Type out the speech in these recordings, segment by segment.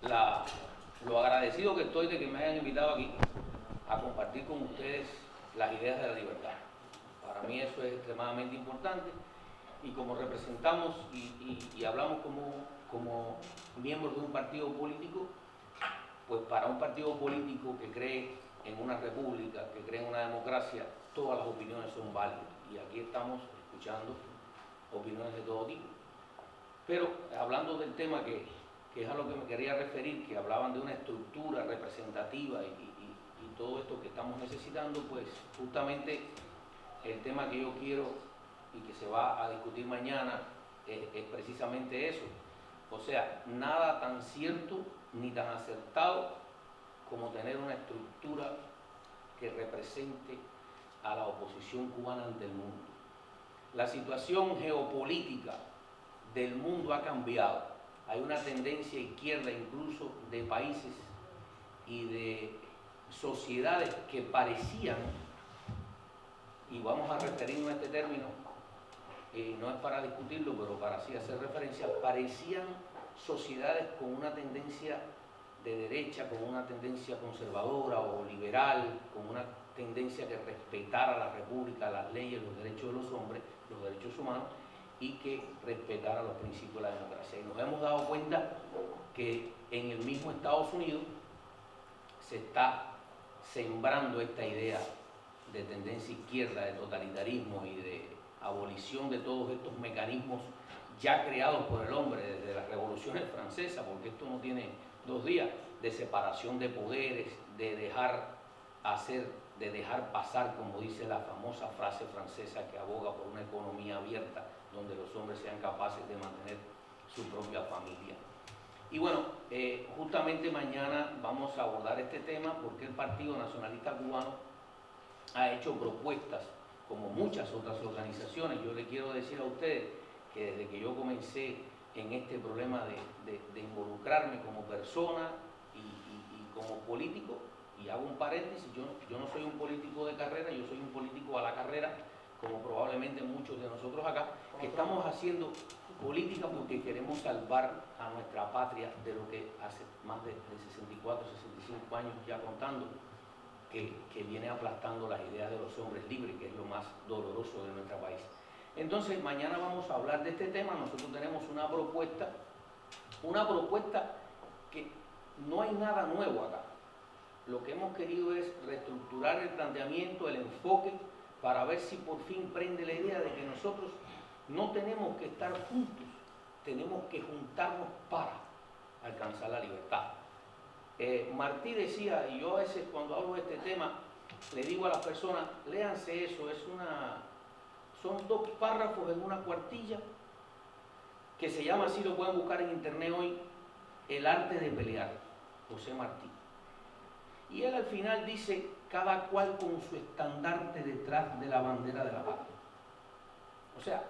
la, lo agradecido que estoy de que me hayan invitado aquí a compartir con ustedes las ideas de la libertad. Para mí eso es extremadamente importante y como representamos y hablamos como miembros de un partido político, pues para un partido político que cree en una república, que cree en una democracia, todas las opiniones son válidas. Y aquí estamos escuchando opiniones de todo tipo. Pero hablando del tema que es a lo que me quería referir, que hablaban de una estructura representativa y todo esto que estamos necesitando, pues justamente el tema que yo quiero y que se va a discutir mañana es precisamente eso. O sea, nada tan cierto ni tan acertado como tener una estructura que represente a la oposición cubana ante el mundo. La situación geopolítica del mundo ha cambiado. Hay una tendencia izquierda incluso de países y de sociedades que parecían, y vamos a referirnos a este término, no es para discutirlo, pero para así hacer referencia, parecían sociedades con una tendencia de derecha, con una tendencia conservadora o liberal, con una tendencia que respetara la república, las leyes, los derechos de los hombres, los derechos humanos, y que respetara los principios de la democracia. Y nos hemos dado cuenta que en el mismo Estados Unidos se está sembrando esta idea de tendencia izquierda, de totalitarismo y de abolición de todos estos mecanismos ya creados por el hombre desde las revoluciones francesas, porque esto no tiene 2 días, de separación de poderes, de dejar hacer, de dejar pasar, como dice la famosa frase francesa que aboga por una economía abierta, donde los hombres sean capaces de mantener su propia familia. Y bueno, justamente mañana vamos a abordar este tema porque el Partido Nacionalista Cubano ha hecho propuestas, como muchas otras organizaciones. Yo le quiero decir a ustedes que desde que yo comencé en este problema de involucrarme como persona y como político, y hago un paréntesis, yo no soy un político de carrera, yo soy un político a la carrera, como probablemente muchos de nosotros acá, que estamos haciendo política porque queremos salvar a nuestra patria de lo que hace más de 64, 65 años ya contando, que viene aplastando las ideas de los hombres libres, que es lo más doloroso de nuestro país. Entonces, mañana vamos a hablar de este tema. Nosotros tenemos una propuesta que no hay nada nuevo acá. Lo que hemos querido es reestructurar el planteamiento, el enfoque, para ver si por fin prende la idea de que nosotros no tenemos que estar juntos, tenemos que juntarnos para alcanzar la libertad. Martí decía, y yo a veces cuando hablo de este tema, le digo a las personas, léanse eso, son 2 párrafos en una cuartilla, que se llama, así lo pueden buscar en internet hoy, El arte de pelear, José Martí. Y él al final dice, cada cual con su estandarte detrás de la bandera de la patria. O sea,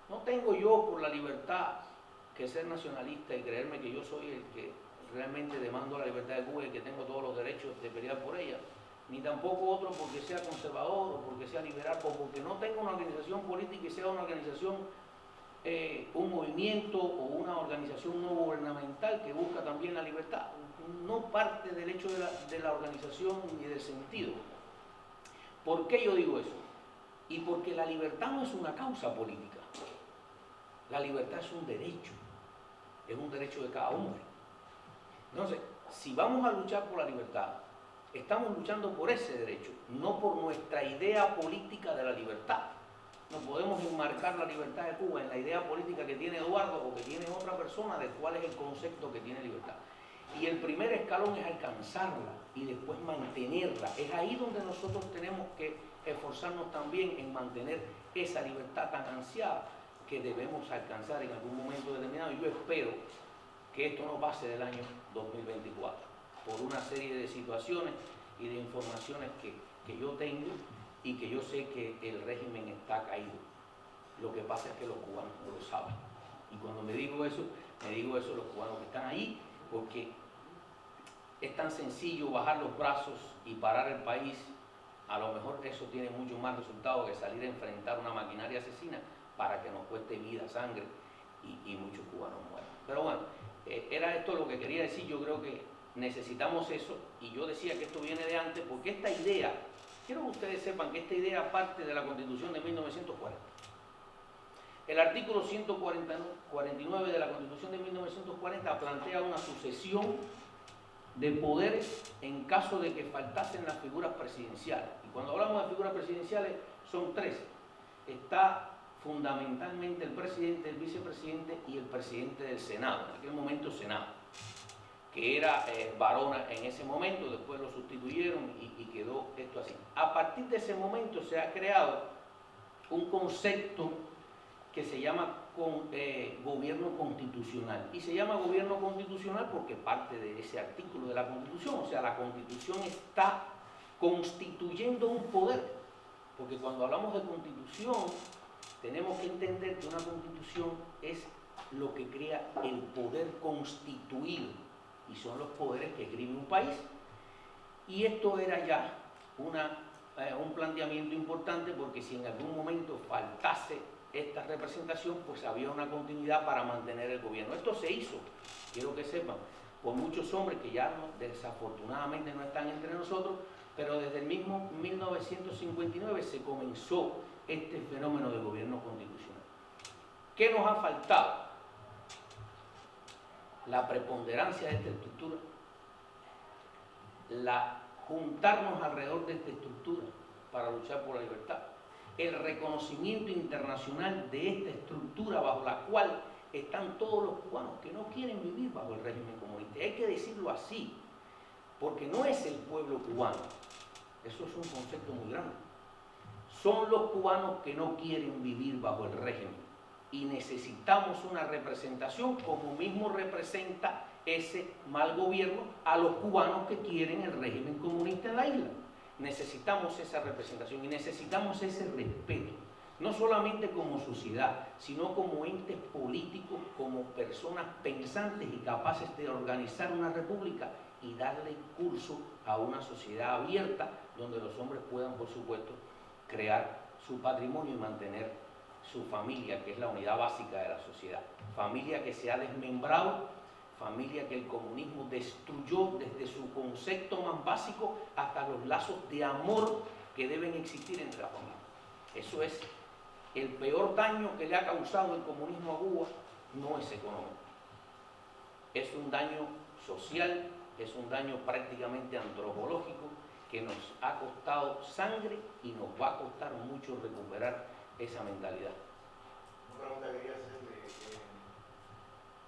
no tengo yo por la libertad que ser nacionalista y creerme que yo soy el que realmente demando la libertad de Cuba y que tengo todos los derechos de pelear por ella, ni tampoco otro porque sea conservador o porque sea liberal o porque no tenga una organización política y sea una organización, un movimiento o una organización no gubernamental que busca también la libertad. No parte del hecho de la organización ni del sentido. ¿Por qué yo digo eso? Y porque la libertad no es una causa política. La libertad es un derecho de cada hombre. Entonces, si vamos a luchar por la libertad, estamos luchando por ese derecho, no por nuestra idea política de la libertad. No podemos enmarcar la libertad de Cuba en la idea política que tiene Eduardo o que tiene otra persona de cuál es el concepto que tiene libertad. Y el primer escalón es alcanzarla y después mantenerla. Es ahí donde nosotros tenemos que esforzarnos también en mantener esa libertad tan ansiada que debemos alcanzar en algún momento determinado. Y yo espero que esto no pase del año 2024, por una serie de situaciones y de informaciones que yo tengo y que yo sé que el régimen está caído. Lo que pasa es que los cubanos no lo saben. Y cuando me digo eso a los cubanos que están ahí, porque es tan sencillo bajar los brazos y parar el país. A lo mejor eso tiene mucho más resultado que salir a enfrentar una maquinaria asesina para que nos cueste vida, sangre y muchos cubanos mueran. Pero bueno, era esto lo que quería decir. Yo creo que necesitamos eso, y yo decía que esto viene de antes, porque esta idea, quiero que ustedes sepan que esta idea parte de la Constitución de 1940. El artículo 149 de la Constitución de 1940 plantea una sucesión de poderes en caso de que faltasen las figuras presidenciales. Y cuando hablamos de figuras presidenciales son tres. Está fundamentalmente el presidente, el vicepresidente y el presidente del Senado, en aquel momento Senado, que era Varona en ese momento, después lo sustituyeron y quedó esto así. A partir de ese momento se ha creado un concepto que se llama gobierno constitucional. Y se llama gobierno constitucional porque parte de ese artículo de la Constitución. O sea, la Constitución está constituyendo un poder. Porque cuando hablamos de Constitución, tenemos que entender que una Constitución es lo que crea el poder constituido. Y son los poderes que escribe un país. Y esto era ya un planteamiento importante, porque si en algún momento faltase esta representación, pues había una continuidad para mantener el gobierno. Esto se hizo, quiero que sepan, por muchos hombres que ya desafortunadamente no están entre nosotros, pero desde el mismo 1959 se comenzó este fenómeno de gobierno constitucional. ¿Qué nos ha faltado? La preponderancia de esta estructura, juntarnos alrededor de esta estructura para luchar por la libertad, el reconocimiento internacional de esta estructura bajo la cual están todos los cubanos que no quieren vivir bajo el régimen comunista. Hay que decirlo así, porque no es el pueblo cubano, eso es un concepto muy grande. Son los cubanos que no quieren vivir bajo el régimen y necesitamos una representación como mismo representa ese mal gobierno a los cubanos que quieren el régimen comunista en la isla. Necesitamos esa representación y necesitamos ese respeto, no solamente como sociedad, sino como entes políticos, como personas pensantes y capaces de organizar una república y darle curso a una sociedad abierta donde los hombres puedan, por supuesto, crear su patrimonio y mantener su familia, que es la unidad básica de la sociedad. Familia que se ha desmembrado, familia que el comunismo destruyó desde su concepto más básico hasta los lazos de amor que deben existir entre las familias. Eso es el peor daño que le ha causado el comunismo a Cuba, no es económico. Es un daño social, es un daño prácticamente antropológico que nos ha costado sangre y nos va a costar mucho recuperar esa mentalidad. Una pregunta que quería hacerle,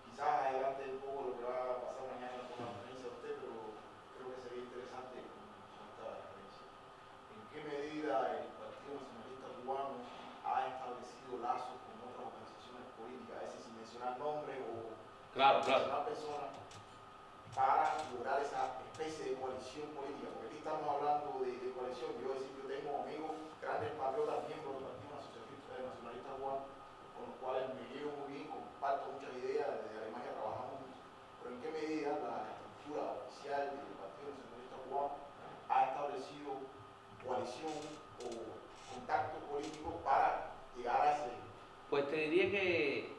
quizás adelante un poco lo que va a pasar mañana con la conferencia de usted, pero creo que sería interesante con esta referencia. ¿En qué medida el Partido Nacionalista Cubano ha establecido lazos con otras organizaciones políticas, es decir, sin mencionar nombres o mencionar personas, para lograr esa especie de coalición política? Porque aquí estamos hablando de coalición. Yo tengo amigos, grandes patriotas, miembros del Partido Nacionalista Cubano, con los cuales me llevo muy bien, comparto muchas ideas, desde Alemania trabajamos juntos. Pero ¿en qué medida la estructura oficial del Partido Nacionalista Cubano ha establecido coalición o contacto político para llegar a ese? Pues te diría que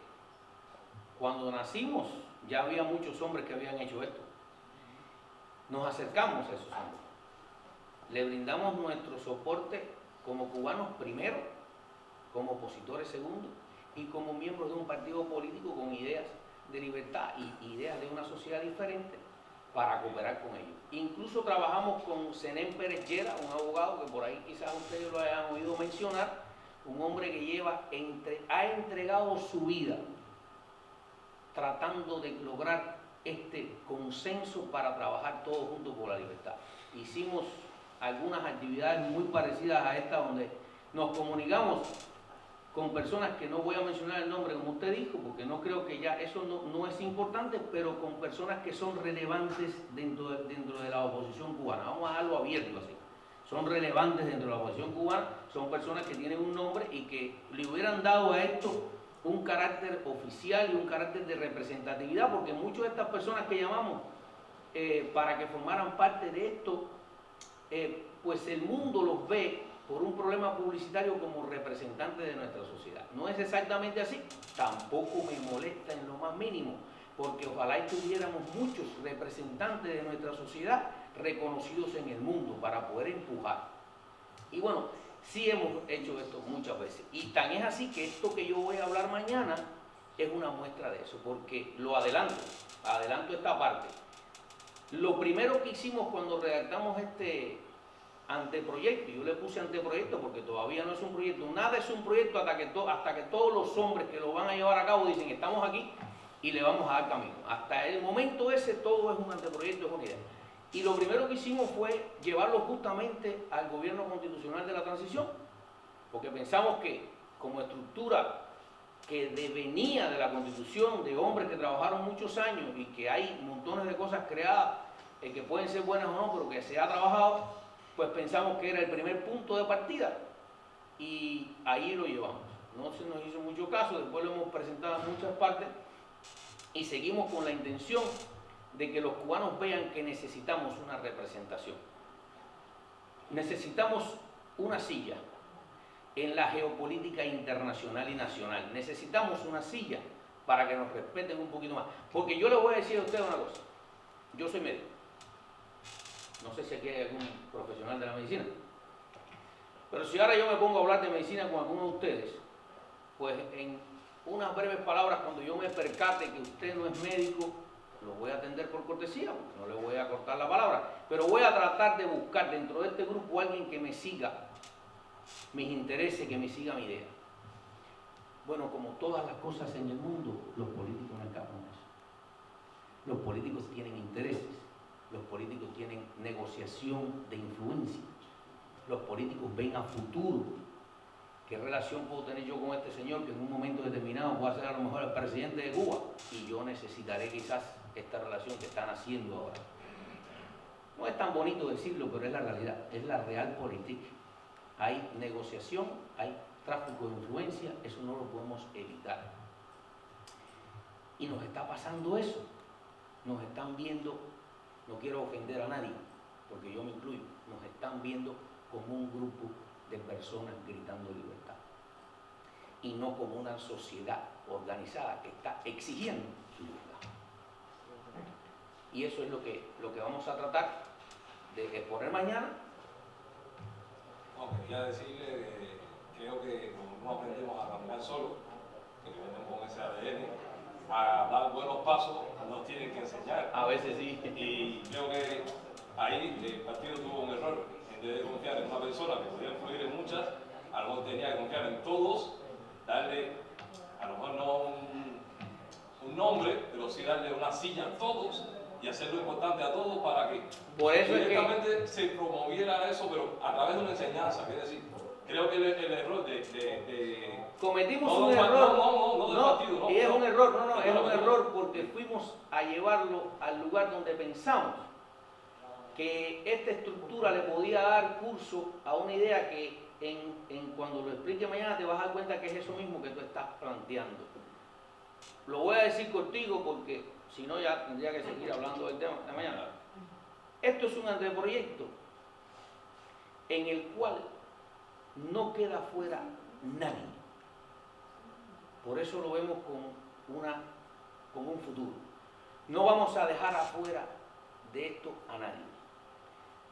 cuando nacimos ya había muchos hombres que habían hecho esto. Nos acercamos a esos hombres. Le brindamos nuestro soporte como cubanos primero, como opositores segundo, y como miembros de un partido político con ideas de libertad y ideas de una sociedad diferente para cooperar con ellos. Incluso trabajamos con Zenén Pérez Llera, un abogado que por ahí quizás ustedes lo hayan oído mencionar, un hombre que ha entregado su vida tratando de lograr este consenso para trabajar todos juntos por la libertad. Hicimos algunas actividades muy parecidas a esta, donde nos comunicamos con personas que no voy a mencionar el nombre como usted dijo, porque no creo que ya eso no es importante, pero con personas que son relevantes dentro de la oposición cubana. Vamos a dejarlo abierto así. Son relevantes dentro de la oposición cubana, son personas que tienen un nombre y que le hubieran dado a esto un carácter oficial y un carácter de representatividad, porque muchas de estas personas que llamamos para que formaran parte de esto, pues el mundo los ve por un problema publicitario como representantes de nuestra sociedad. No es exactamente así, tampoco me molesta en lo más mínimo, porque ojalá y tuviéramos muchos representantes de nuestra sociedad reconocidos en el mundo para poder empujar. Y bueno, sí hemos hecho esto muchas veces. Y tan es así que esto que yo voy a hablar mañana es una muestra de eso, porque lo adelanto esta parte. Lo primero que hicimos cuando redactamos este anteproyecto, yo le puse anteproyecto porque todavía no es un proyecto, nada es un proyecto hasta que todos los hombres que lo van a llevar a cabo dicen estamos aquí y le vamos a dar camino. Hasta el momento ese todo es un anteproyecto, es una idea. Y lo primero que hicimos fue llevarlo justamente al gobierno constitucional de la transición, porque pensamos que como estructura que venía de la Constitución, de hombres que trabajaron muchos años y que hay montones de cosas creadas que pueden ser buenas o no, pero que se ha trabajado, pues pensamos que era el primer punto de partida y ahí lo llevamos. No se nos hizo mucho caso, después lo hemos presentado en muchas partes y seguimos con la intención de que los cubanos vean que necesitamos una representación. Necesitamos una silla en la geopolítica internacional y nacional. Necesitamos una silla para que nos respeten un poquito más. Porque yo le voy a decir a ustedes una cosa. Yo soy médico. No sé si aquí hay algún profesional de la medicina. Pero si ahora yo me pongo a hablar de medicina con alguno de ustedes, pues en unas breves palabras, cuando yo me percate que usted no es médico, lo voy a atender por cortesía, porque no le voy a cortar la palabra. Pero voy a tratar de buscar dentro de este grupo a alguien que me siga mis intereses, que me siga mi idea. Bueno, como todas las cosas en el mundo, los políticos no escapan de eso. Los políticos tienen intereses, los políticos tienen negociación de influencia, los políticos ven a futuro. ¿Qué relación puedo tener yo con este señor que en un momento determinado pueda ser a lo mejor el presidente de Cuba? Y yo necesitaré quizás esta relación que están haciendo ahora. No es tan bonito decirlo, pero es la realidad, es la realpolitik. Hay negociación, hay tráfico de influencia, eso no lo podemos evitar. Y nos está pasando eso. Nos están viendo, no quiero ofender a nadie, porque yo me incluyo, nos están viendo como un grupo de personas gritando libertad. Y no como una sociedad organizada que está exigiendo su libertad. Y eso es lo que vamos a tratar de exponer mañana. No, quería decirle que creo que como no aprendemos a caminar solo, que venimos con ese ADN, a dar buenos pasos nos tienen que enseñar. A veces sí. Y creo que ahí el partido tuvo un error. En vez de confiar en una persona que podía influir en muchas, a lo mejor tenía que confiar en todos, darle, a lo mejor no un nombre, pero sí darle una silla a todos y hacerlo importante a todos para que por eso directamente se promoviera eso, pero a través de una enseñanza. Es decir, creo que el error cometimos un error. No, y es un error, es un error porque fuimos a llevarlo al lugar donde pensamos que esta estructura le podía dar curso a una idea que cuando lo explique mañana te vas a dar cuenta que es eso mismo que tú estás planteando. Lo voy a decir contigo porque si no ya tendría que seguir hablando del tema de mañana. Esto es un anteproyecto en el cual no queda fuera nadie. Por eso lo vemos con un futuro. No vamos a dejar afuera de esto a nadie.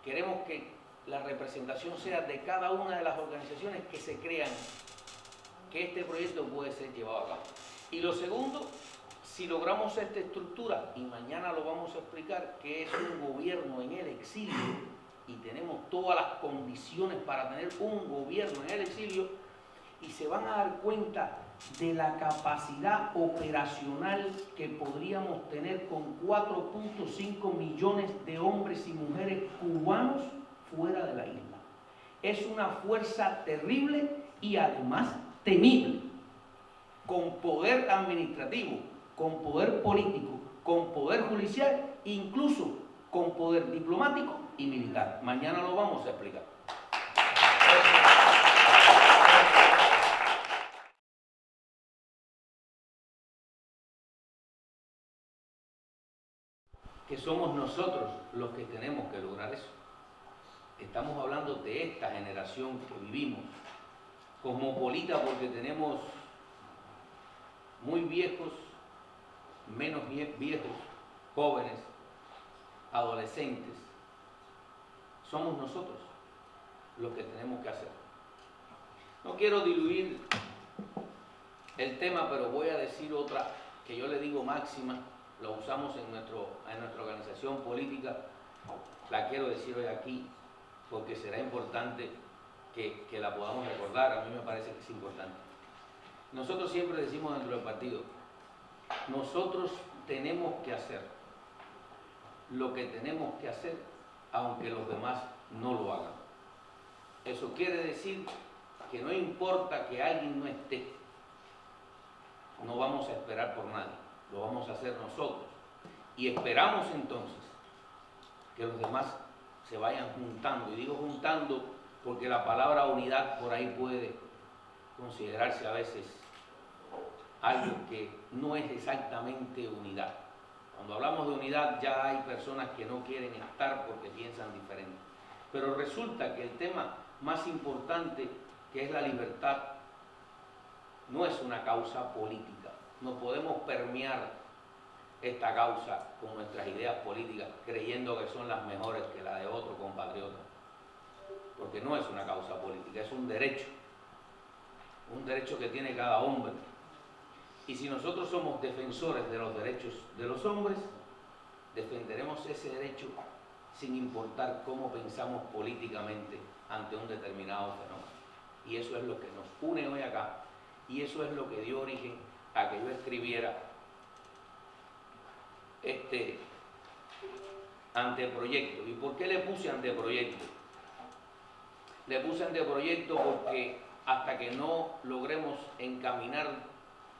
Queremos que la representación sea de cada una de las organizaciones que se crean que este proyecto puede ser llevado a cabo. Y lo segundo, si logramos esta estructura, y mañana lo vamos a explicar, que es un gobierno en el exilio, y tenemos todas las condiciones para tener un gobierno en el exilio, y se van a dar cuenta de la capacidad operacional que podríamos tener con 4.5 millones de hombres y mujeres cubanos fuera de la isla. Es una fuerza terrible y además temible, con poder administrativo, con poder político, con poder judicial, incluso con poder diplomático y militar. Mañana lo vamos a explicar. Que somos nosotros los que tenemos que lograr eso. Estamos hablando de esta generación que vivimos, cosmopolita porque tenemos muy viejos, menos viejos, jóvenes, adolescentes. Somos nosotros los que tenemos que hacer. No quiero diluir el tema, pero voy a decir otra que yo le digo máxima, lo usamos en nuestra organización política, la quiero decir hoy aquí porque será importante que la podamos recordar. A mí me parece que es importante. Nosotros siempre decimos dentro del partido, nosotros tenemos que hacer lo que tenemos que hacer aunque los demás no lo hagan. Eso quiere decir que no importa que alguien no esté, no vamos a esperar por nadie, lo vamos a hacer nosotros. Y esperamos entonces que los demás se vayan juntando. Y digo juntando porque la palabra unidad por ahí puede considerarse a veces algo que no es exactamente unidad. Cuando hablamos de unidad ya hay personas que no quieren estar porque piensan diferente. Pero resulta que el tema más importante, que es la libertad, no es una causa política. No podemos permear esta causa con nuestras ideas políticas creyendo que son las mejores que la de otro compatriota. Porque no es una causa política, es un derecho que tiene cada hombre. Y si nosotros somos defensores de los derechos de los hombres, defenderemos ese derecho sin importar cómo pensamos políticamente ante un determinado fenómeno. Y eso es lo que nos une hoy acá. Y eso es lo que dio origen a que yo escribiera este anteproyecto. ¿Y por qué le puse anteproyecto? Le puse anteproyecto porque hasta que no logremos encaminar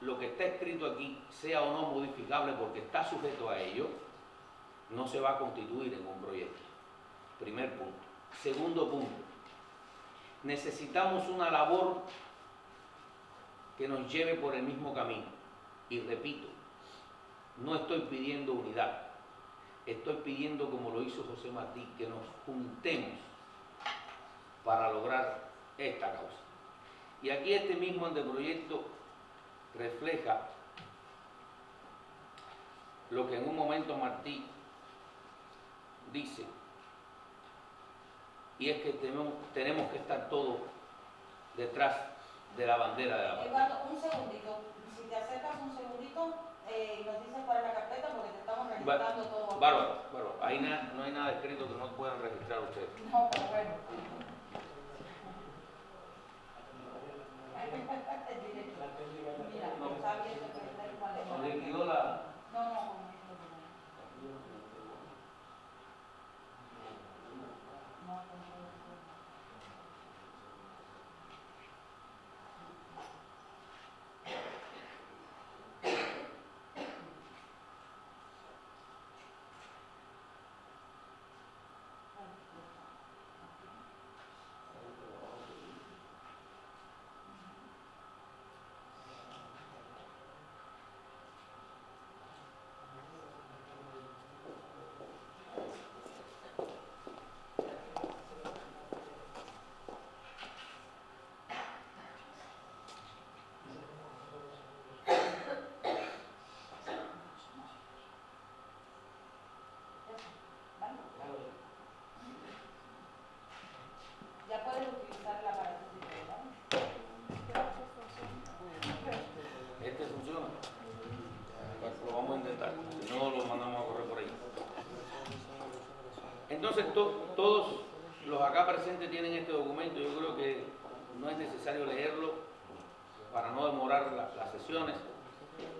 lo que está escrito aquí, sea o no modificable porque está sujeto a ello, no se va a constituir en un proyecto. Primer punto. Segundo punto, necesitamos una labor que nos lleve por el mismo camino. Y repito, no estoy pidiendo unidad, estoy pidiendo, como lo hizo José Martí, que nos juntemos para lograr esta causa. Y aquí este mismo anteproyecto refleja lo que en un momento Martí dice, y es que tenemos que estar todos detrás de la bandera de la patria. Eduardo, un segundito, si te acercas un segundito y nos dices cuál es la carpeta porque te estamos registrando todo. Bárbaro, ahí no hay nada escrito que no puedan registrar ustedes. No, pero bueno. Mira, no está abierto el calendario, cuál es. ¿No liquidó la...? No, con esto no. No, con esto. Ya puedes utilizar el aparato si quieres, ¿vale? ¿Este funciona? Bueno, lo vamos a intentar, si no lo mandamos a correr por ahí. Entonces todos los acá presentes tienen este documento. Yo creo que no es necesario leerlo para no demorar las sesiones.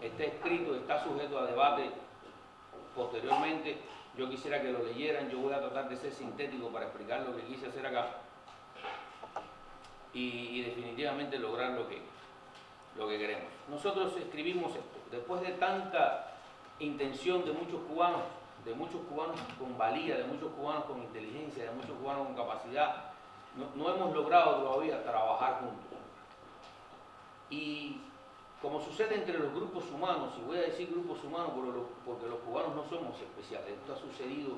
Está escrito, está sujeto a debate posteriormente. Yo quisiera que lo leyeran. Yo voy a tratar de ser sintético para explicar lo que quise hacer acá y definitivamente lograr lo que queremos. Nosotros escribimos esto después de tanta intención de muchos cubanos con valía, de muchos cubanos con inteligencia, de muchos cubanos con capacidad. No hemos logrado todavía trabajar juntos. Y como sucede entre los grupos humanos, y voy a decir grupos humanos porque los cubanos no somos especiales, esto ha sucedido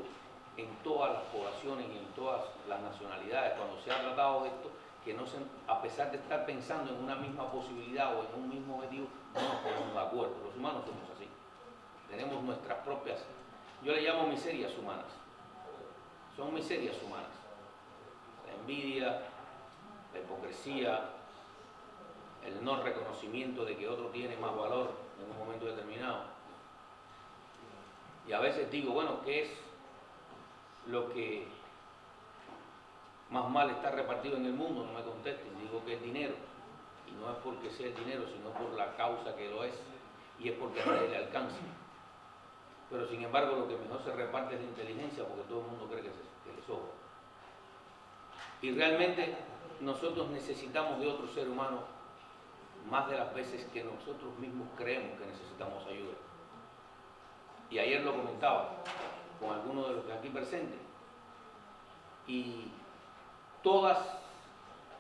en todas las poblaciones y en todas las nacionalidades, cuando se ha tratado de esto, que no se, a pesar de estar pensando en una misma posibilidad o en un mismo objetivo, no nos ponemos de acuerdo. Los humanos somos así. tenemos nuestras propias, yo le llamo miserias humanas, son miserias humanas, la envidia, la hipocresía, el no reconocimiento de que otro tiene más valor en un momento determinado. Y a veces digo, bueno, ¿qué es lo que más mal está repartido en el mundo? No me contesten, digo que es dinero. Y no es porque sea el dinero, sino por la causa que lo es. Y es porque a nadie le alcanza. Pero sin embargo, lo que mejor se reparte es la inteligencia, porque todo el mundo cree que le sobra. Y realmente nosotros necesitamos de otro ser humano más de las veces que nosotros mismos creemos que necesitamos ayuda. Y ayer lo comentaba con algunos de los que aquí presentes. Y todas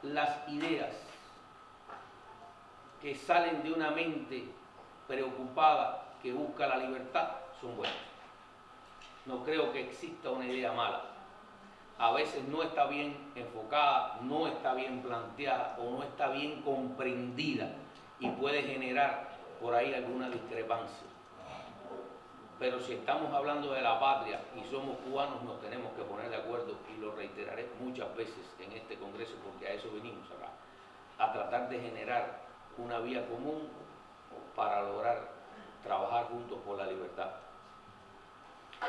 las ideas que salen de una mente preocupada que busca la libertad son buenas. No creo que exista una idea mala. A veces no está bien enfocada, no está bien planteada o no está bien comprendida y puede generar por ahí alguna discrepancia. Pero si estamos hablando de la patria y somos cubanos, nos tenemos que poner de acuerdo, y lo reiteraré muchas veces en este congreso porque a eso venimos acá, a tratar de generar una vía común para lograr trabajar juntos por la libertad.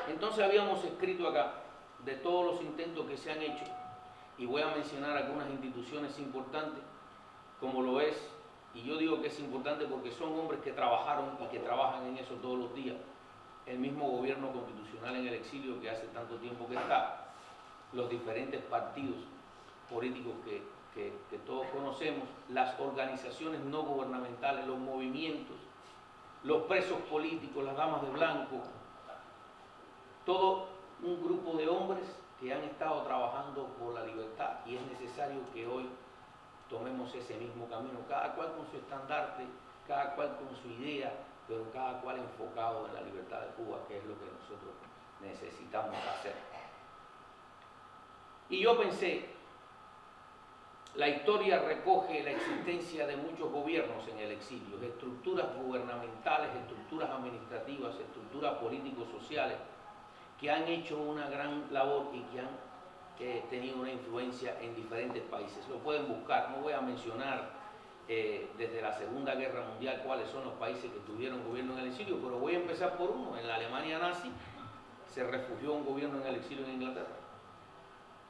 Entonces habíamos escrito acá de todos los intentos que se han hecho, y voy a mencionar algunas instituciones importantes, como lo es, y yo digo que es importante porque son hombres que trabajaron y que trabajan en eso todos los días, el mismo gobierno constitucional en el exilio que hace tanto tiempo que está, los diferentes partidos políticos que todos conocemos, las organizaciones no gubernamentales, los movimientos, los presos políticos, las damas de blanco, todo un grupo de hombres que han estado trabajando por la libertad, y es necesario que hoy tomemos ese mismo camino, cada cual con su estandarte, cada cual con su idea, pero cada cual enfocado en la libertad de Cuba, que es lo que nosotros necesitamos hacer. Y yo pensé, la historia recoge la existencia de muchos gobiernos en el exilio, estructuras gubernamentales, estructuras administrativas, estructuras políticos-sociales, que han hecho una gran labor y que han tenido una influencia en diferentes países. Lo pueden buscar, no voy a mencionar desde la Segunda Guerra Mundial cuáles son los países que tuvieron gobierno en el exilio, pero voy a empezar por uno. En la Alemania nazi se refugió un gobierno en el exilio en Inglaterra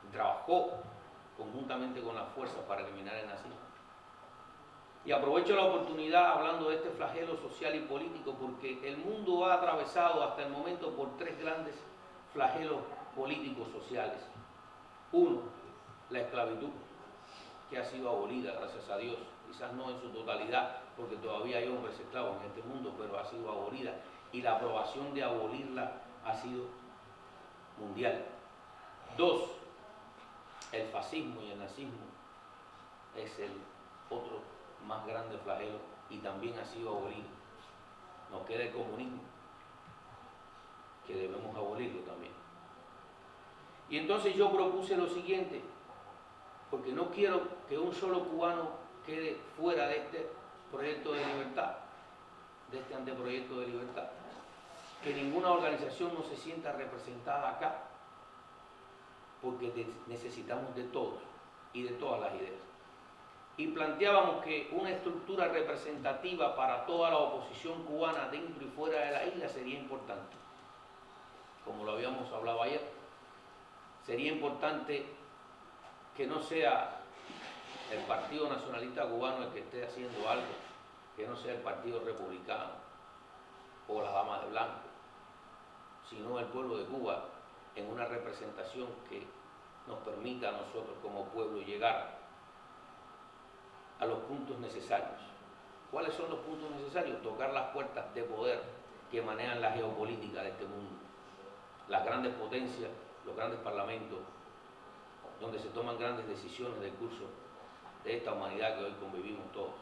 y trabajó conjuntamente con las fuerzas para eliminar el nazismo. Y aprovecho la oportunidad hablando de este flagelo social y político, porque el mundo ha atravesado hasta el momento por tres grandes flagelos políticos sociales. Uno, la esclavitud, que ha sido abolida, gracias a Dios, quizás no en su totalidad, porque todavía hay hombres esclavos en este mundo, pero ha sido abolida, y la aprobación de abolirla ha sido mundial. Dos, el fascismo y el nazismo es el otro más grande flagelo y también ha sido abolido. Nos queda el comunismo, que debemos abolirlo también. Y entonces yo propuse lo siguiente, porque no quiero que un solo cubano quede fuera de este proyecto de libertad, de este anteproyecto de libertad, que ninguna organización no se sienta representada acá, porque necesitamos de todos y de todas las ideas. Y planteábamos que una estructura representativa para toda la oposición cubana dentro y fuera de la isla sería importante. Como lo habíamos hablado ayer, sería importante que no sea el Partido Nacionalista Cubano el que esté haciendo algo, que no sea el Partido Republicano o las Damas de Blanco, sino el pueblo de Cuba en una representación que nos permita a nosotros como pueblo llegar a los puntos necesarios. ¿Cuáles son los puntos necesarios? Tocar las puertas de poder que manejan la geopolítica de este mundo. Las grandes potencias, los grandes parlamentos, donde se toman grandes decisiones del curso de esta humanidad que hoy convivimos todos.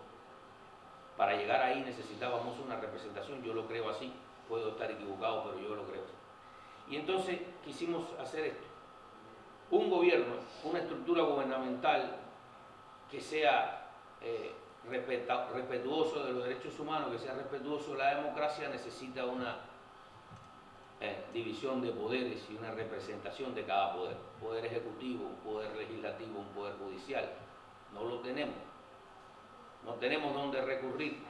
Para llegar ahí necesitábamos una representación, yo lo creo así, puedo estar equivocado, pero yo lo creo así. Y entonces quisimos hacer esto. Un gobierno, una estructura gubernamental que sea respetuoso de los derechos humanos, que sea respetuoso de la democracia, necesita una división de poderes y una representación de cada poder. Poder ejecutivo, un poder legislativo, un poder judicial. No lo tenemos. No tenemos dónde recurrir.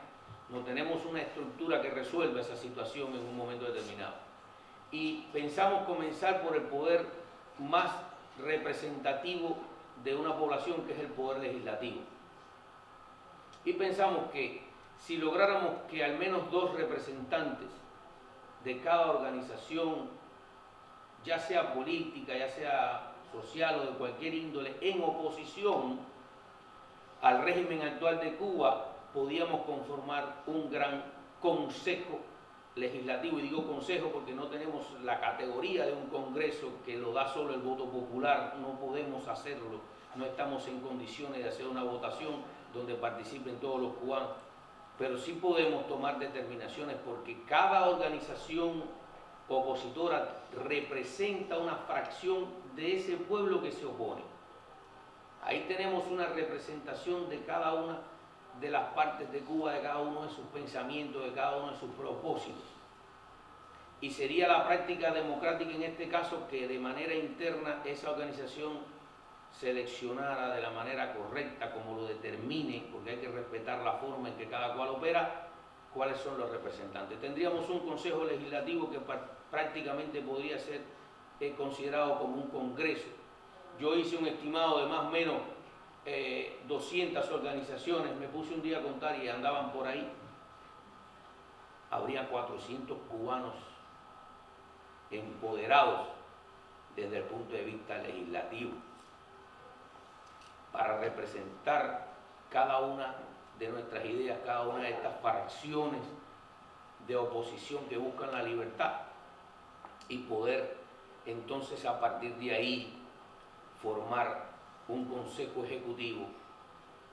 No tenemos una estructura que resuelva esa situación en un momento determinado. Y pensamos comenzar por el poder más representativo de una población, que es el poder legislativo. Y pensamos que si lográramos que al menos 2 representantes de cada organización, ya sea política, ya sea social o de cualquier índole, en oposición al régimen actual de Cuba, podíamos conformar un gran consejo legislativo. Y digo consejo porque no tenemos la categoría de un congreso que lo da solo el voto popular, no podemos hacerlo, no estamos en condiciones de hacer una votación donde participen todos los cubanos, pero sí podemos tomar determinaciones porque cada organización opositora representa una fracción de ese pueblo que se opone. Ahí tenemos una representación de cada una de las partes de Cuba, de cada uno de sus pensamientos, de cada uno de sus propósitos. Y sería la práctica democrática en este caso que de manera interna esa organización seleccionara de la manera correcta, como lo determine, porque hay que respetar la forma en que cada cual opera, cuáles son los representantes. Tendríamos un consejo legislativo que prácticamente podría ser considerado como un congreso. Yo hice un estimado de más o menos 200 organizaciones, me puse un día a contar y andaban por ahí. Habría 400 cubanos empoderados desde el punto de vista legislativo para representar cada una de nuestras ideas, cada una de estas fracciones de oposición que buscan la libertad y poder entonces a partir de ahí formar un consejo ejecutivo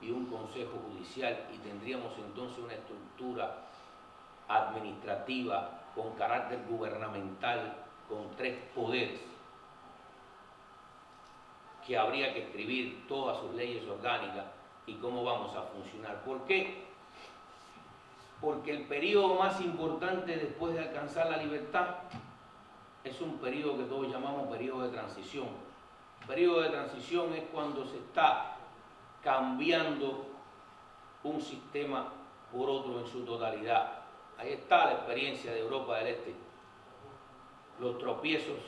y un consejo judicial, y tendríamos entonces una estructura administrativa con carácter gubernamental, con 3 poderes, que habría que escribir todas sus leyes orgánicas y cómo vamos a funcionar. ¿Por qué? Porque el periodo más importante después de alcanzar la libertad es un periodo que todos llamamos periodo de transición. El periodo de transición es cuando se está cambiando un sistema por otro en su totalidad. Ahí está la experiencia de Europa del Este, los tropiezos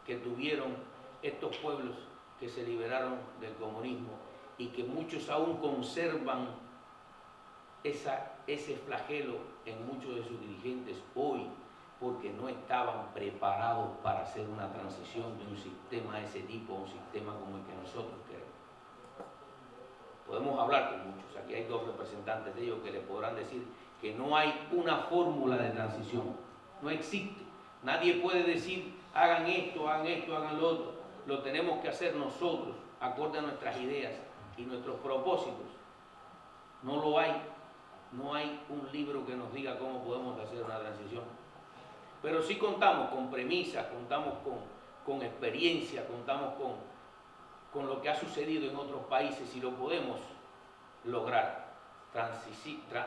que tuvieron estos pueblos que se liberaron del comunismo y que muchos aún conservan ese flagelo en muchos de sus dirigentes hoy, porque no estaban preparados para hacer una transición de un sistema de ese tipo a un sistema como el que nosotros queremos. Podemos hablar con muchos, aquí hay 2 representantes de ellos que les podrán decir que no hay una fórmula de transición, no existe. Nadie puede decir hagan esto, hagan lo otro. Lo tenemos que hacer nosotros, acorde a nuestras ideas y nuestros propósitos. No lo hay, no hay un libro que nos diga cómo podemos hacer una transición. Pero sí contamos con premisas, contamos con experiencia, contamos con lo que ha sucedido en otros países y lo podemos lograr,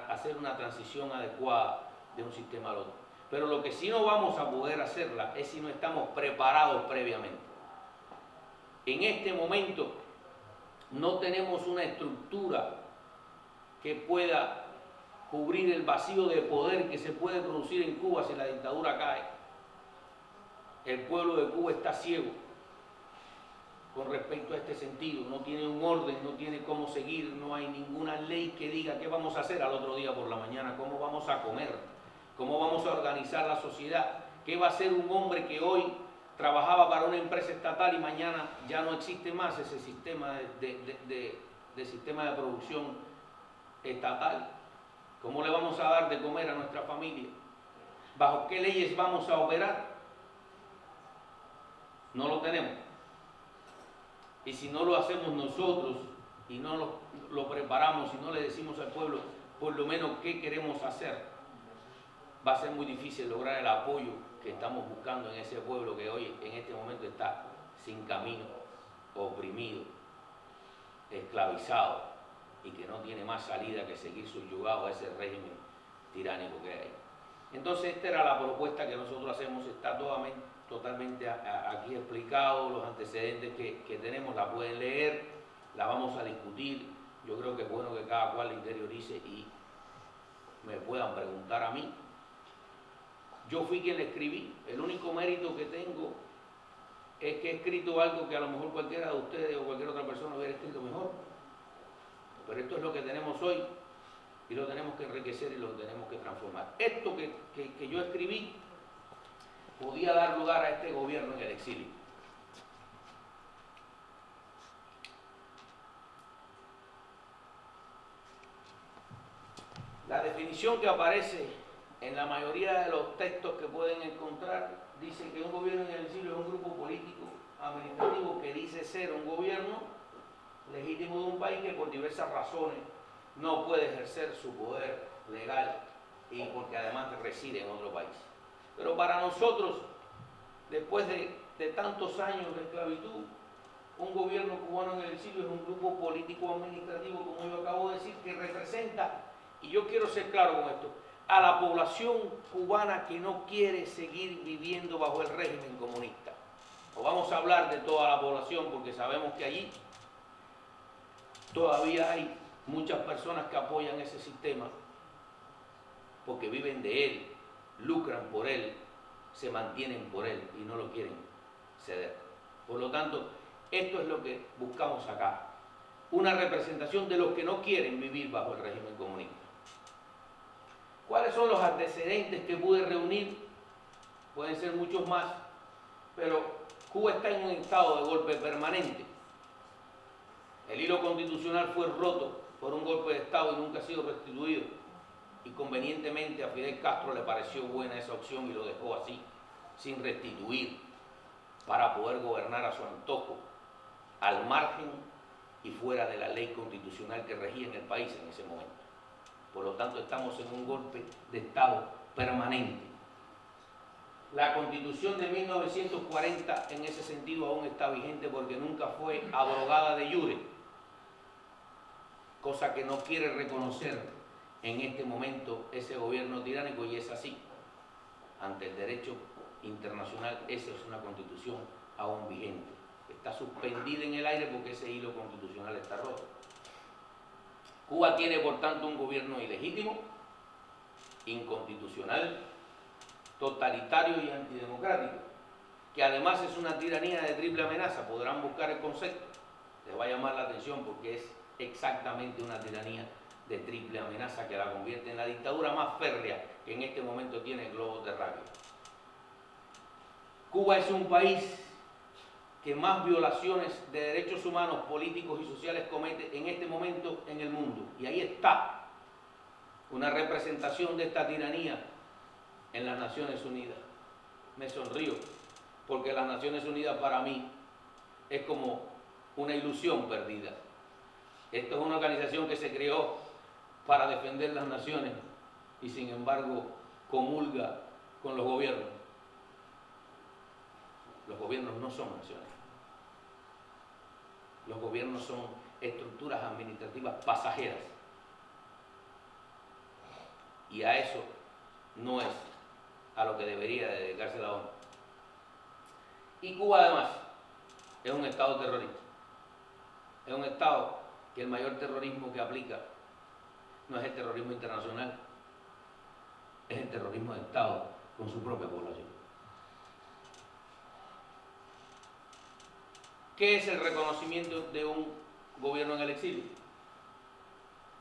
hacer una transición adecuada de un sistema al otro. Pero lo que sí no vamos a poder hacerla es si no estamos preparados previamente. En este momento no tenemos una estructura que pueda cubrir el vacío de poder que se puede producir en Cuba si la dictadura cae. El pueblo de Cuba está ciego con respecto a este sentido, no tiene un orden, no tiene cómo seguir, no hay ninguna ley que diga qué vamos a hacer al otro día por la mañana, cómo vamos a comer, cómo vamos a organizar la sociedad, qué va a hacer un hombre que hoy trabajaba para una empresa estatal y mañana ya no existe más ese sistema de sistema de producción estatal. ¿Cómo le vamos a dar de comer a nuestra familia? ¿Bajo qué leyes vamos a operar? No lo tenemos. Y si no lo hacemos nosotros y no lo preparamos y no le decimos al pueblo por lo menos qué queremos hacer, va a ser muy difícil lograr el apoyo que estamos buscando en ese pueblo que hoy en este momento está sin camino, oprimido, esclavizado y que no tiene más salida que seguir subyugado a ese régimen tiránico que hay. Entonces esta era la propuesta que nosotros hacemos, está totalmente aquí explicado, los antecedentes que tenemos, la pueden leer, la vamos a discutir. Yo creo que es bueno que cada cual la interiorice y me puedan preguntar a mí. Yo fui quien le escribí, el único mérito que tengo es que he escrito algo que a lo mejor cualquiera de ustedes o cualquier otra persona hubiera escrito mejor. Pero esto es lo que tenemos hoy y lo tenemos que enriquecer y lo tenemos que transformar. Esto que yo escribí podía dar lugar a este gobierno en el exilio. La definición que aparece en la mayoría de los textos que pueden encontrar dice que un gobierno en el exilio es un grupo político administrativo que dice ser un gobierno legítimo de un país que por diversas razones no puede ejercer su poder legal y porque además reside en otro país. Pero para nosotros, después de tantos años de esclavitud, un gobierno cubano en el exilio es un grupo político administrativo, como yo acabo de decir, que representa, y yo quiero ser claro con esto, a la población cubana que no quiere seguir viviendo bajo el régimen comunista. O vamos a hablar de toda la población porque sabemos que allí todavía hay muchas personas que apoyan ese sistema porque viven de él, lucran por él, se mantienen por él y no lo quieren ceder. Por lo tanto, esto es lo que buscamos acá, una representación de los que no quieren vivir bajo el régimen comunista. ¿Cuáles son los antecedentes que pude reunir? Pueden ser muchos más, pero Cuba está en un estado de golpe permanente. El hilo constitucional fue roto por un golpe de Estado y nunca ha sido restituido. Y convenientemente a Fidel Castro le pareció buena esa opción y lo dejó así, sin restituir, para poder gobernar a su antojo, al margen y fuera de la ley constitucional que regía en el país en ese momento. Por lo tanto, estamos en un golpe de Estado permanente. La Constitución de 1940 en ese sentido aún está vigente porque nunca fue abrogada de jure, cosa que no quiere reconocer en este momento ese gobierno tiránico y es así. Ante el derecho internacional, esa es una Constitución aún vigente. Está suspendida en el aire porque ese hilo constitucional está roto. Cuba tiene, por tanto, un gobierno ilegítimo, inconstitucional, totalitario y antidemocrático, que además es una tiranía de triple amenaza. Podrán buscar el concepto, les va a llamar la atención porque es exactamente una tiranía de triple amenaza que la convierte en la dictadura más férrea que en este momento tiene el globo terráqueo. Cuba es un país que más violaciones de derechos humanos, políticos y sociales comete en este momento en el mundo. Y ahí está una representación de esta tiranía en las Naciones Unidas. Me sonrío, porque las Naciones Unidas para mí es como una ilusión perdida. Esto es una organización que se creó para defender las naciones y sin embargo comulga con los gobiernos. Los gobiernos no son naciones. Los gobiernos son estructuras administrativas pasajeras. Y a eso no es a lo que debería dedicarse la ONU. Y Cuba además es un Estado terrorista. Es un Estado que el mayor terrorismo que aplica no es el terrorismo internacional, es el terrorismo de Estado con su propia población. ¿Qué es el reconocimiento de un gobierno en el exilio?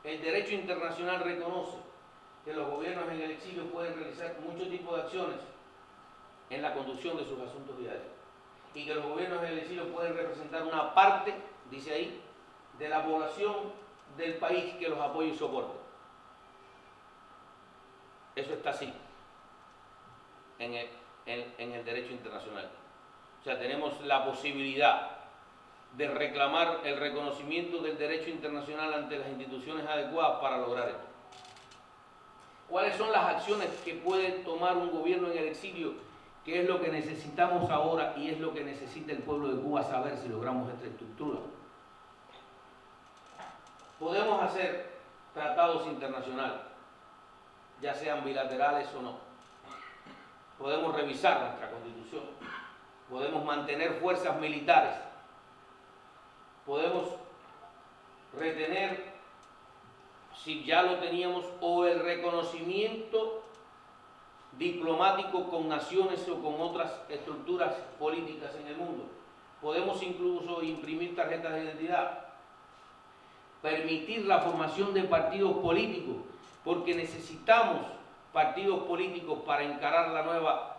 El derecho internacional reconoce que los gobiernos en el exilio pueden realizar muchos tipos de acciones en la conducción de sus asuntos diarios y que los gobiernos en el exilio pueden representar una parte, dice ahí, de la población del país que los apoya y soporta. Eso está así en el derecho internacional. O sea, tenemos la posibilidad de reclamar el reconocimiento del derecho internacional ante las instituciones adecuadas para lograr esto. ¿Cuáles son las acciones que puede tomar un gobierno en el exilio? ¿Qué es lo que necesitamos ahora y es lo que necesita el pueblo de Cuba saber si logramos esta estructura? Podemos hacer tratados internacionales, ya sean bilaterales o no, podemos revisar nuestra Constitución, podemos mantener fuerzas militares, podemos retener, si ya lo teníamos, o el reconocimiento diplomático con naciones o con otras estructuras políticas en el mundo. Podemos incluso imprimir tarjetas de identidad, permitir la formación de partidos políticos, porque necesitamos partidos políticos para encarar la nueva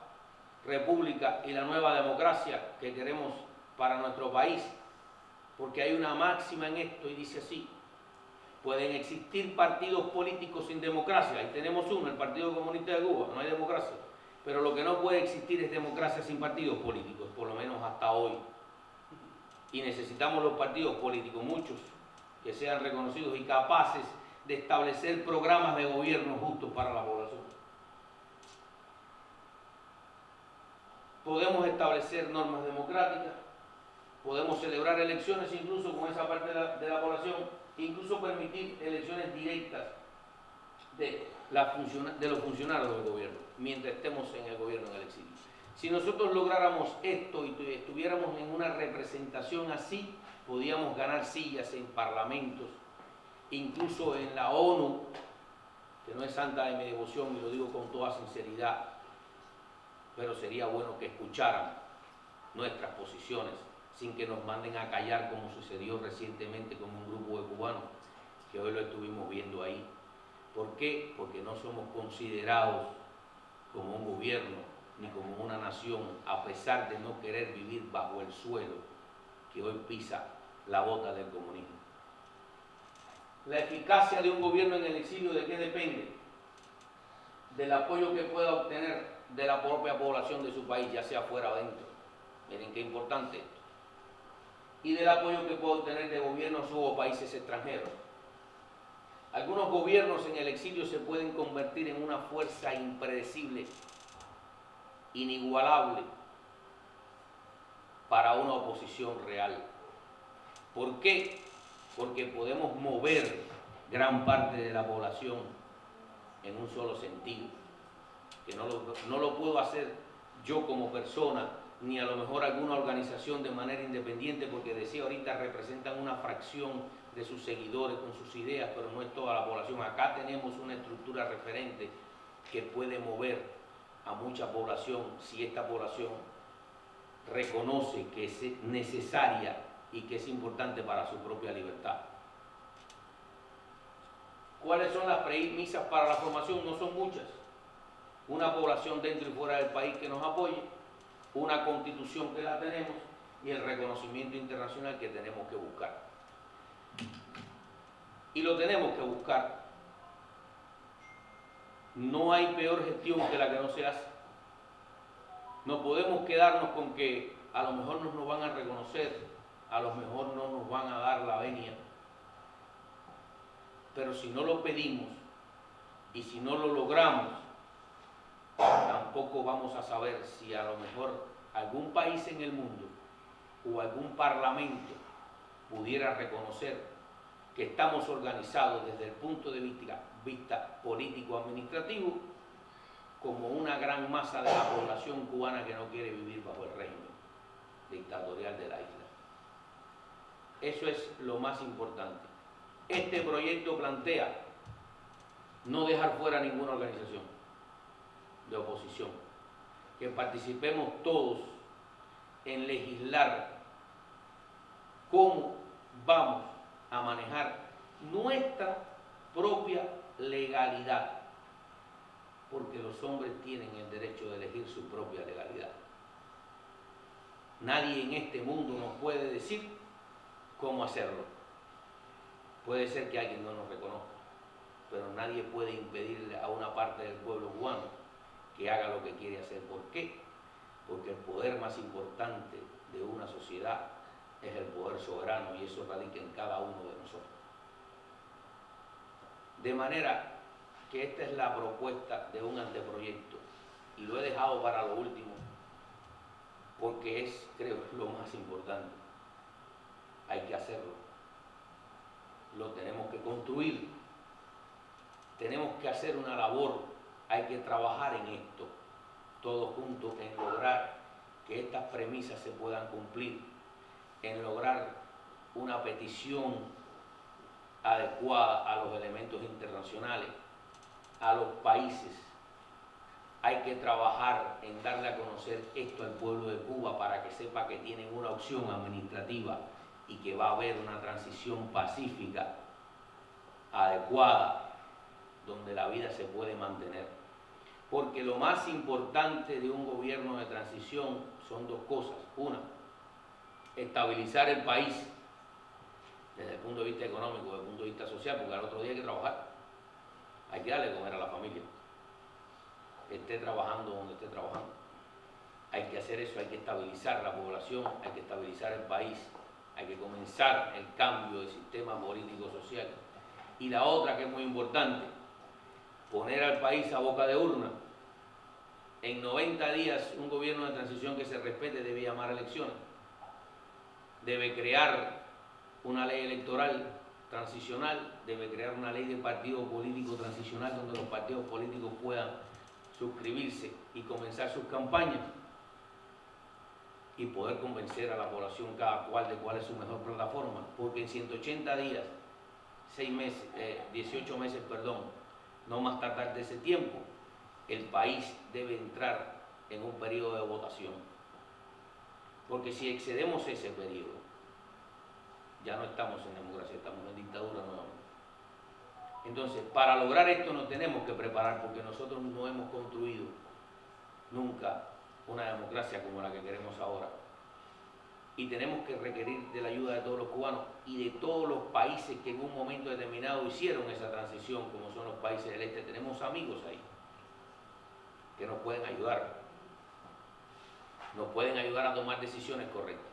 república y la nueva democracia que queremos para nuestro país, porque hay una máxima en esto y dice así: pueden existir partidos políticos sin democracia, y tenemos uno, el Partido Comunista de Cuba, no hay democracia, pero lo que no puede existir es democracia sin partidos políticos, por lo menos hasta hoy. Y necesitamos los partidos políticos, muchos, que sean reconocidos y capaces de establecer programas de gobierno justos para la población. Podemos establecer normas democráticas, podemos celebrar elecciones incluso con esa parte de la población, incluso permitir elecciones directas de los funcionarios del gobierno, mientras estemos en el gobierno en el exilio. Si nosotros lográramos esto y estuviéramos en una representación así, podíamos ganar sillas en parlamentos, incluso en la ONU, que no es santa de mi devoción y lo digo con toda sinceridad, pero sería bueno que escucharan nuestras posiciones sin que nos manden a callar, como sucedió recientemente con un grupo de cubanos, que hoy lo estuvimos viendo ahí. ¿Por qué? Porque no somos considerados como un gobierno ni como una nación, a pesar de no querer vivir bajo el suelo que hoy pisa la bota del comunismo. La eficacia de un gobierno en el exilio, ¿de qué depende? Del apoyo que pueda obtener de la propia población de su país, ya sea fuera o dentro. Miren qué importante esto. Y del apoyo que pueda obtener de gobiernos o países extranjeros. Algunos gobiernos en el exilio se pueden convertir en una fuerza impredecible, inigualable para una oposición real. ¿Por qué? Porque podemos mover gran parte de la población en un solo sentido, que no lo puedo hacer yo como persona, ni a lo mejor alguna organización de manera independiente, porque decía ahorita representan una fracción de sus seguidores con sus ideas, pero no es toda la población. Acá tenemos una estructura referente que puede mover a mucha población si esta población reconoce que es necesaria y que es importante para su propia libertad. ¿Cuáles son las premisas para la formación? No son muchas. Una población dentro y fuera del país que nos apoye, una constitución que la tenemos y el reconocimiento internacional que tenemos que buscar. Y lo tenemos que buscar. No hay peor gestión que la que no se hace. No podemos quedarnos con que a lo mejor no nos van a reconocer, a lo mejor no nos van a dar la venia. Pero si no lo pedimos y si no lo logramos, tampoco vamos a saber si a lo mejor algún país en el mundo o algún parlamento pudiera reconocer que estamos organizados desde el punto de vista político-administrativo como una gran masa de la población cubana que no quiere vivir bajo el régimen dictatorial de la isla. Eso es lo más importante. Este proyecto plantea no dejar fuera ninguna organización de oposición, que participemos todos en legislar cómo vamos a manejar nuestra propia legalidad, porque los hombres tienen el derecho de elegir su propia legalidad. Nadie en este mundo nos puede decir cómo hacerlo. Puede ser que alguien no nos reconozca, pero nadie puede impedirle a una parte del pueblo cubano que haga lo que quiere hacer. ¿Por qué? Porque el poder más importante de una sociedad es el poder soberano, y eso radica en cada uno de nosotros. De manera que esta es la propuesta de un anteproyecto, y lo he dejado para lo último porque es, creo, lo más importante. Hay que hacerlo, lo tenemos que construir, tenemos que hacer una labor, hay que trabajar en esto todos juntos en lograr que estas premisas se puedan cumplir, en lograr una petición adecuada a los elementos internacionales, a los países. Hay que trabajar en darle a conocer esto al pueblo de Cuba para que sepa que tienen una opción administrativa y que va a haber una transición pacífica, adecuada, donde la vida se puede mantener. Porque lo más importante de un gobierno de transición son dos cosas. Una, estabilizar el país desde el punto de vista económico, desde el punto de vista social, porque al otro día hay que trabajar. Hay que darle de comer a la familia, esté trabajando donde esté trabajando. Hay que hacer eso, hay que estabilizar la población, hay que estabilizar el país, hay que comenzar el cambio del sistema político-social. Y la otra, que es muy importante, poner al país a boca de urna. En 90 días, un gobierno de transición que se respete debe llamar a elecciones. Debe crear una ley electoral transicional, debe crear una ley de partido político transicional donde los partidos políticos puedan suscribirse y comenzar sus campañas y poder convencer a la población cada cual de cuál es su mejor plataforma, porque en 180 días, 18 meses, no más tardar de ese tiempo, el país debe entrar en un periodo de votación. Porque si excedemos ese periodo, ya no estamos en democracia, estamos en dictadura nuevamente. Entonces, para lograr esto nos tenemos que preparar, porque nosotros no hemos construido nunca una democracia como la que queremos ahora. Y tenemos que requerir de la ayuda de todos los cubanos y de todos los países que en un momento determinado hicieron esa transición, como son los países del este. Tenemos amigos ahí que nos pueden ayudar a tomar decisiones correctas.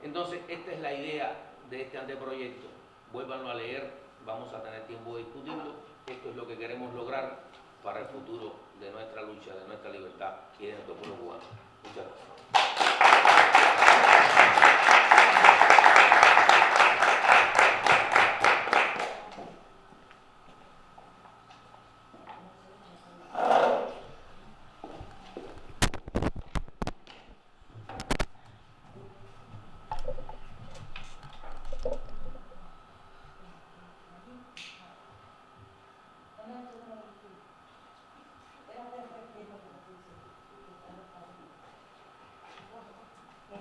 Entonces, esta es la idea de este anteproyecto. Vuélvanlo a leer, vamos a tener tiempo de discutirlo. Esto es lo que queremos lograr para el futuro de nuestra lucha, de nuestra libertad y de nuestro pueblo cubano. Muchas gracias.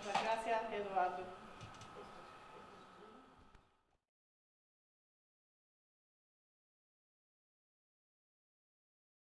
Muchas gracias, Eduardo.